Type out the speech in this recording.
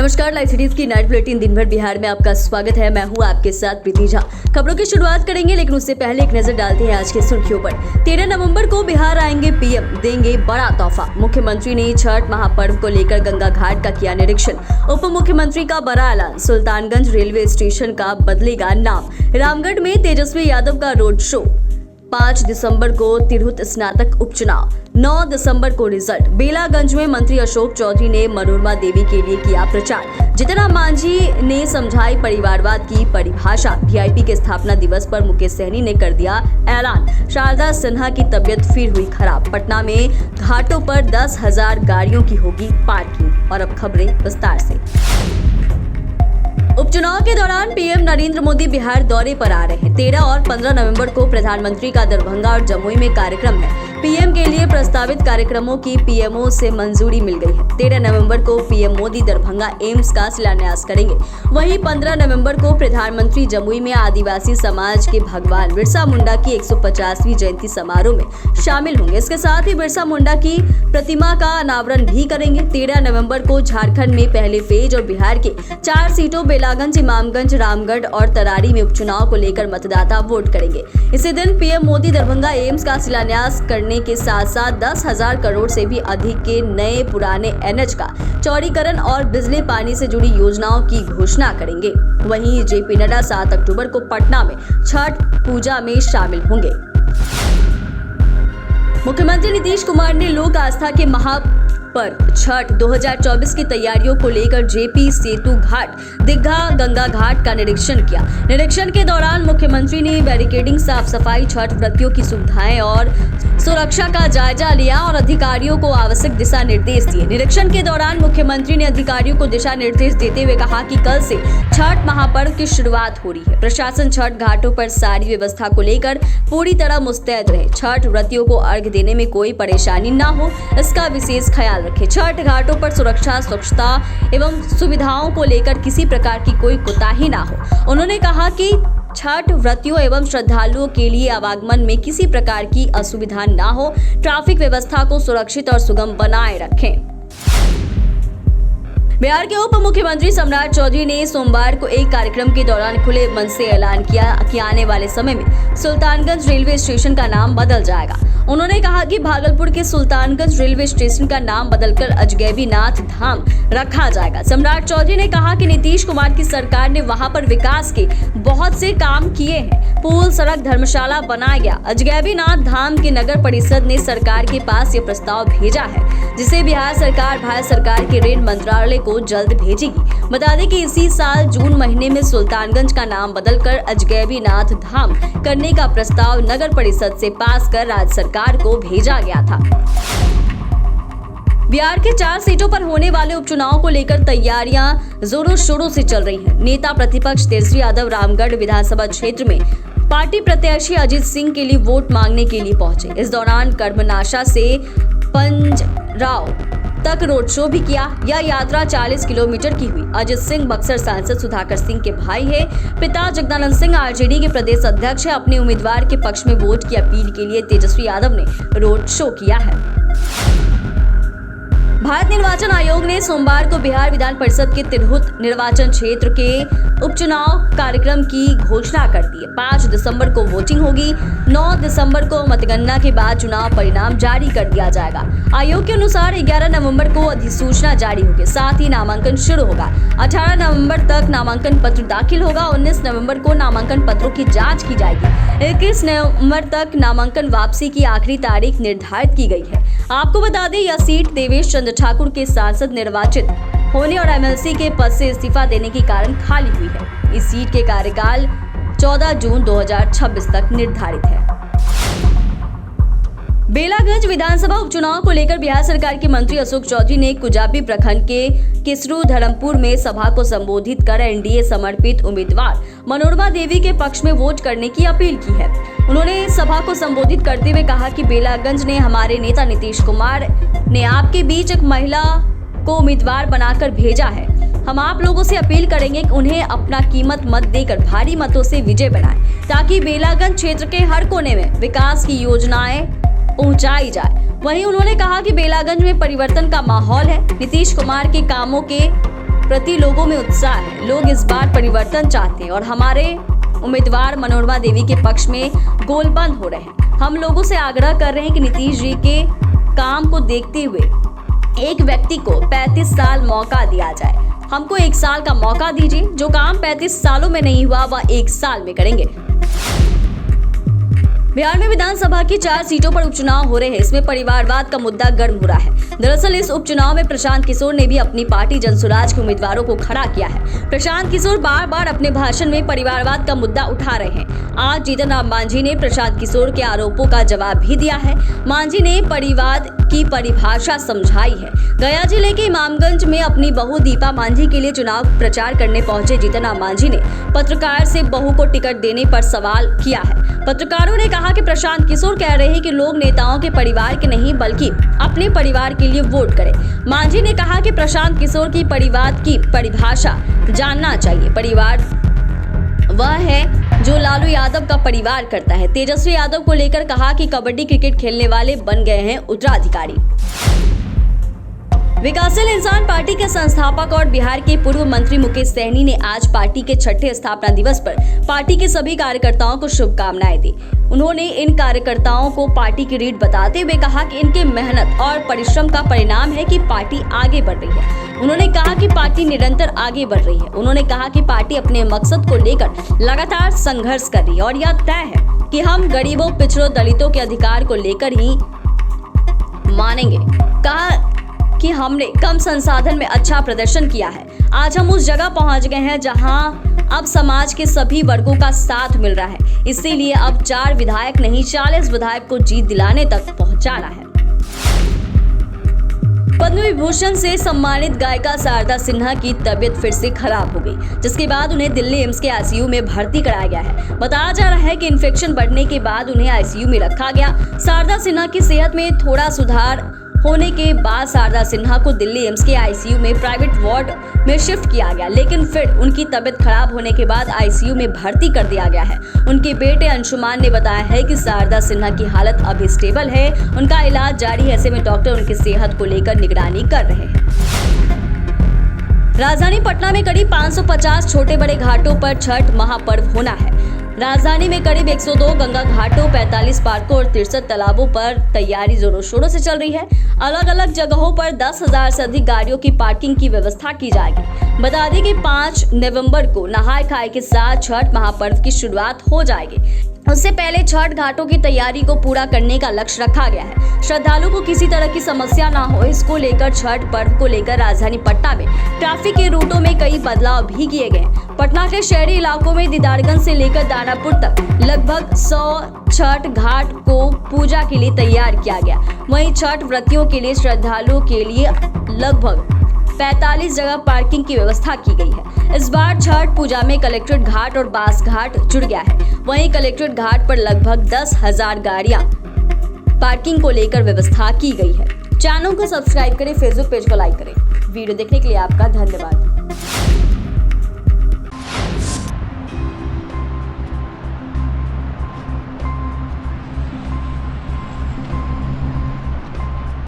नमस्कार, live cities की night bulletin दिन भर बिहार में आपका स्वागत है। मैं हूं आपके साथ प्रीति झा। खबरों की शुरुआत करेंगे, लेकिन उससे पहले एक नजर डालते हैं आज के सुर्खियों पर। 13 नवंबर को बिहार आएंगे पीएम, देंगे बड़ा तोहफा। मुख्यमंत्री ने छठ महापर्व को लेकर गंगा घाट का किया निरीक्षण। उप मुख्यमंत्री का बड़ा ऐलान, सुल्तानगंज रेलवे स्टेशन का बदलेगा नाम। रामगढ़ में तेजस्वी यादव का रोड शो। 5 दिसंबर को तिरहुत स्नातक उपचुनाव। 9 दिसंबर को रिजल्ट। बेलागंज में मंत्री अशोक चौधरी ने मनोरमा देवी के लिए किया प्रचार। जीतन राम मांझी ने समझाई परिवारवाद की परिभाषा। वीआईपी के स्थापना दिवस पर मुकेश सहनी ने कर दिया ऐलान। शारदा सिन्हा की तबीयत फिर हुई खराब। पटना में घाटों पर 10,000 गाड़ियों की होगी पार्किंग। और अब खबरें विस्तार से। उपचुनाव के दौरान पीएम नरेंद्र मोदी बिहार दौरे पर आ रहे हैं। 13 और 15 नवंबर को प्रधानमंत्री का दरभंगा और जमुई में कार्यक्रम है। पीएम के लिए प्रस्तावित कार्यक्रमों की पीएमओ से मंजूरी मिल गई है। 13 नवंबर को पीएम मोदी दरभंगा एम्स का शिलान्यास करेंगे। वहीं 15 नवंबर को प्रधानमंत्री जमुई में आदिवासी समाज के भगवान बिरसा मुंडा की 150वीं जयंती समारोह में शामिल होंगे। इसके साथ ही बिरसा मुंडा की प्रतिमा का अनावरण भी करेंगे। 13 नवंबर को झारखंड में पहले फेज और बिहार के 4 सीटों बेलागंज, इमामगंज, रामगढ़ और तरारी में उपचुनाव को लेकर मतदाता वोट करेंगे। इसी दिन पीएम मोदी दरभंगा एम्स का शिलान्यास करने के साथ साथ 10,000 करोड़ से भी अधिक के नए पुराने एनएच का चौड़ीकरण और बिजली पानी से जुड़ी योजनाओं की घोषणा करेंगे। वहीं जेपी नड्डा 7 अक्टूबर को पटना में छठ पूजा में शामिल होंगे। मुख्यमंत्री नीतीश कुमार ने लोक आस्था के महापर्व छठ 2024 की तैयारियों को लेकर जेपी सेतु घाट, दीघा गंगा घाट का निरीक्षण किया। निरीक्षण के दौरान मुख्यमंत्री ने बैरिकेडिंग, साफ सफाई, छठ व्रतियों की सुविधाएं और सुरक्षा का जायजा लिया और अधिकारियों को आवश्यक दिशा निर्देश दिए। निरीक्षण के दौरान मुख्यमंत्री ने अधिकारियों को दिशा निर्देश देते हुए कहा कि कल से छठ महापर्व की शुरुआत हो रही है। प्रशासन छठ घाटों पर सारी व्यवस्था को लेकर पूरी तरह मुस्तैद रहे। छठ व्रतियों को अर्घ्य देने में कोई परेशानी न हो, इसका विशेष ख्याल रखें। छठ घाटों पर सुरक्षा, स्वच्छता एवं सुविधाओं को लेकर किसी प्रकार की कोई कोताही न हो। उन्होंने कहा कि छठ व्रतियों एवं श्रद्धालुओं के लिए आवागमन में किसी प्रकार की असुविधा न हो। ट्रैफिक व्यवस्था को सुरक्षित और सुगम बनाए रखें। बिहार के उप मुख्यमंत्री सम्राट चौधरी ने सोमवार को एक कार्यक्रम के दौरान खुले मन से ऐलान किया कि आने वाले समय में सुल्तानगंज रेलवे स्टेशन का नाम बदल जाएगा। उन्होंने कहा कि भागलपुर के सुल्तानगंज रेलवे स्टेशन का नाम बदलकर अजगैबीनाथ धाम रखा जाएगा। सम्राट चौधरी ने कहा कि नीतीश कुमार की सरकार ने वहां पर विकास के बहुत से काम किए हैं। पुल, सड़क, धर्मशाला बनाया गया। अजगैबीनाथ धाम के नगर परिषद ने सरकार के पास ये प्रस्ताव भेजा है, जिसे बिहार सरकार भारत सरकार के रेल मंत्रालय को जल्द भेजेगी। बता दें कि इसी साल जून महीने में सुल्तानगंज का नाम बदलकर अजगैबीनाथ धाम करने का प्रस्ताव नगर परिषद से पास कर राज्य सरकार को भेजा गया था। बिहार के 4 सीटों पर होने वाले उपचुनाव को लेकर तैयारियां जोरों शोरों से चल रही हैं। नेता प्रतिपक्ष तेजस्वी यादव रामगढ़ विधानसभा क्षेत्र में पार्टी प्रत्याशी अजीत सिंह के लिए वोट मांगने के लिए पहुंचे। इस दौरान कर्मनाशा से पंजराव तक रोड शो भी किया। यह यात्रा 40 किलोमीटर की हुई। अजित सिंह बक्सर सांसद सुधाकर सिंह के भाई है। पिता जगदानंद सिंह आरजेडी के प्रदेश अध्यक्ष है। अपने उम्मीदवार के पक्ष में वोट की अपील के लिए तेजस्वी यादव ने रोड शो किया है। भारत निर्वाचन आयोग ने सोमवार को बिहार विधान परिषद के तिरहुत निर्वाचन क्षेत्र के उपचुनाव कार्यक्रम की घोषणा कर दी है। 5 दिसंबर को वोटिंग होगी। 9 दिसंबर को मतगणना के बाद चुनाव परिणाम जारी कर दिया जाएगा। आयोग के अनुसार 11 नवंबर को अधिसूचना जारी होगी। साथ ही नामांकन शुरू होगा। 18 नवंबर तक नामांकन पत्र दाखिल होगा। 19 नवंबर को नामांकन पत्रों की जाँच की जाएगी। 21 नवंबर तक नामांकन वापसी की आखिरी तारीख निर्धारित की गई है। आपको बता दें, यह सीट देवेश चंद्र ठाकुर के सांसद निर्वाचित होने और एमएलसी के पद से इस्तीफा देने के कारण खाली हुई है। इस सीट के कार्यकाल 14 जून 2026 तक निर्धारित है। बेलागंज विधानसभा उपचुनाव को लेकर बिहार सरकार के मंत्री अशोक चौधरी ने कुजाबी प्रखंड के किसरू धर्मपुर में सभा को संबोधित कर एनडीए समर्पित उम्मीदवार मनोरमा देवी के पक्ष में वोट करने की अपील की है। उन्होंने सभा को संबोधित करते हुए कहा कि बेलागंज ने हमारे नेता नीतीश कुमार ने आपके बीच एक महिला को उम्मीदवार बनाकर भेजा है। हम आप लोगों से अपील करेंगे कि उन्हें अपना कीमत मत देकर भारी मतों से विजय बनाएं, ताकि बेलागंज क्षेत्र के हर कोने में विकास की योजनाएं पहुंचाई जाए। वहीं उन्होंने कहा कि बेलागंज में परिवर्तन का माहौल है। नीतीश कुमार के कामों के प्रति लोगों में उत्साह है। लोग इस बार परिवर्तन चाहते हैं और हमारे उम्मीदवार मनोरमा देवी के पक्ष में गोलबंद हो रहे हैं। हम लोगों से आग्रह कर रहे हैं कि नीतीश जी के काम को देखते हुए एक व्यक्ति को 35 साल मौका दिया जाए। हमको 1 साल का मौका दीजिए। जो काम 35 सालों में नहीं हुआ वह 1 साल में करेंगे। बिहार में विधानसभा की 4 सीटों पर उपचुनाव हो रहे हैं। इसमें परिवारवाद का मुद्दा गर्म हो रहा है। दरअसल इस उपचुनाव में प्रशांत किशोर ने भी अपनी पार्टी जनसुराज के उम्मीदवारों को खड़ा किया है। प्रशांत किशोर बार बार अपने भाषण में परिवारवाद का मुद्दा उठा रहे हैं। आज जीतन राम मांझी ने प्रशांत किशोर के आरोपों का जवाब भी दिया है। मांझी ने परिवाद की परिभाषा समझाई है। गया जिले के इमामगंज में अपनी बहू दीपा मांझी के लिए चुनाव प्रचार करने पहुंचे जीतन राम मांझी ने पत्रकार से बहू को टिकट देने पर सवाल किया है। पत्रकारों ने कहा कि प्रशांत किशोर कह रहे हैं कि लोग नेताओं के परिवार के नहीं बल्कि अपने परिवार के लिए वोट करें। मांझी ने कहा कि प्रशांत किशोर की परिवार की परिभाषा जानना चाहिए। परिवार वह है जो लालू यादव का परिवार करता है। तेजस्वी यादव को लेकर कहा कि कबड्डी क्रिकेट खेलने वाले बन गए हैं उत्तराधिकारी। विकासशील इंसान पार्टी के संस्थापक और बिहार के पूर्व मंत्री मुकेश सहनी ने आज पार्टी के 6ठे स्थापना दिवस पर पार्टी के सभी कार्यकर्ताओं को शुभकामनाएं दी। उन्होंने इन कार्यकर्ताओं को पार्टी की रीढ़ बताते हुए कहा कि इनके मेहनत और परिश्रम का परिणाम है कि पार्टी आगे बढ़ रही है। उन्होंने कहा कि पार्टी निरंतर आगे बढ़ रही है। उन्होंने कहा कि पार्टी अपने मकसद को लेकर लगातार संघर्ष कर रही है और यह तय है कि हम गरीबों, पिछड़ों, दलितों के अधिकार को लेकर ही मानेंगे। कहा कि हमने कम संसाधन में अच्छा प्रदर्शन किया है। आज हम उस जगह पहुंच गए हैं जहां अब समाज के सभी वर्गों का साथ मिल रहा है। इसीलिए अब 4 विधायक नहीं 40 विधायक को जीत दिलाने तक पहुंचाना है। पद्म विभूषण से सम्मानित गायिका शारदा सिन्हा की तबीयत फिर से खराब हो गई, जिसके बाद उन्हें दिल्ली एम्स के आईसीयू में भर्ती कराया गया है। बताया जा रहा है कि इन्फेक्शन बढ़ने के बाद उन्हें आईसीयू में रखा गया। शारदा सिन्हा की सेहत में थोड़ा सुधार होने के बाद शारदा सिन्हा को दिल्ली एम्स के आईसीयू में प्राइवेट वार्ड में शिफ्ट किया गया, लेकिन फिर उनकी तबीयत खराब होने के बाद आईसीयू में भर्ती कर दिया गया है। उनके बेटे अंशुमान ने बताया है कि शारदा सिन्हा की हालत अभी स्टेबल है। उनका इलाज जारी है। ऐसे में डॉक्टर उनकी सेहत को लेकर निगरानी कर रहे हैं। राजधानी पटना में करीब 550 छोटे बड़े घाटों पर छठ महापर्व होना है। राजधानी में करीब 102 गंगा घाटों, 45 पार्कों और 63 तालाबों पर तैयारी जोरों शोरों से चल रही है। अलग अलग जगहों पर 10,000 से अधिक गाड़ियों की पार्किंग की व्यवस्था की जाएगी। बता दें कि 5 नवंबर को नहाय खाए के साथ छठ महापर्व की शुरुआत हो जाएगी। उससे पहले छठ घाटों की तैयारी को पूरा करने का लक्ष्य रखा गया है। श्रद्धालुओं को किसी तरह की समस्या ना हो, इसको लेकर छठ पर्व को लेकर राजधानी पटना में ट्रैफिक के रूटों में कई बदलाव भी किए गए। पटना के शहरी इलाकों में दीदारगंज से लेकर दानापुर तक लगभग 100 छठ घाट को पूजा के लिए तैयार किया गया। वहीं छठ व्रतियों के लिए श्रद्धालुओं के लिए लगभग 45 जगह पार्किंग की व्यवस्था की गई है। इस बार छठ पूजा में कलेक्ट्रेट घाट और बास घाट जुड़ गया है। वहीं कलेक्ट्रेट घाट पर लगभग 10,000 गाड़ियां पार्किंग को लेकर व्यवस्था की गई है। चैनल को सब्सक्राइब करें, फेसबुक पेज को लाइक करें। वीडियो देखने के लिए आपका धन्यवाद।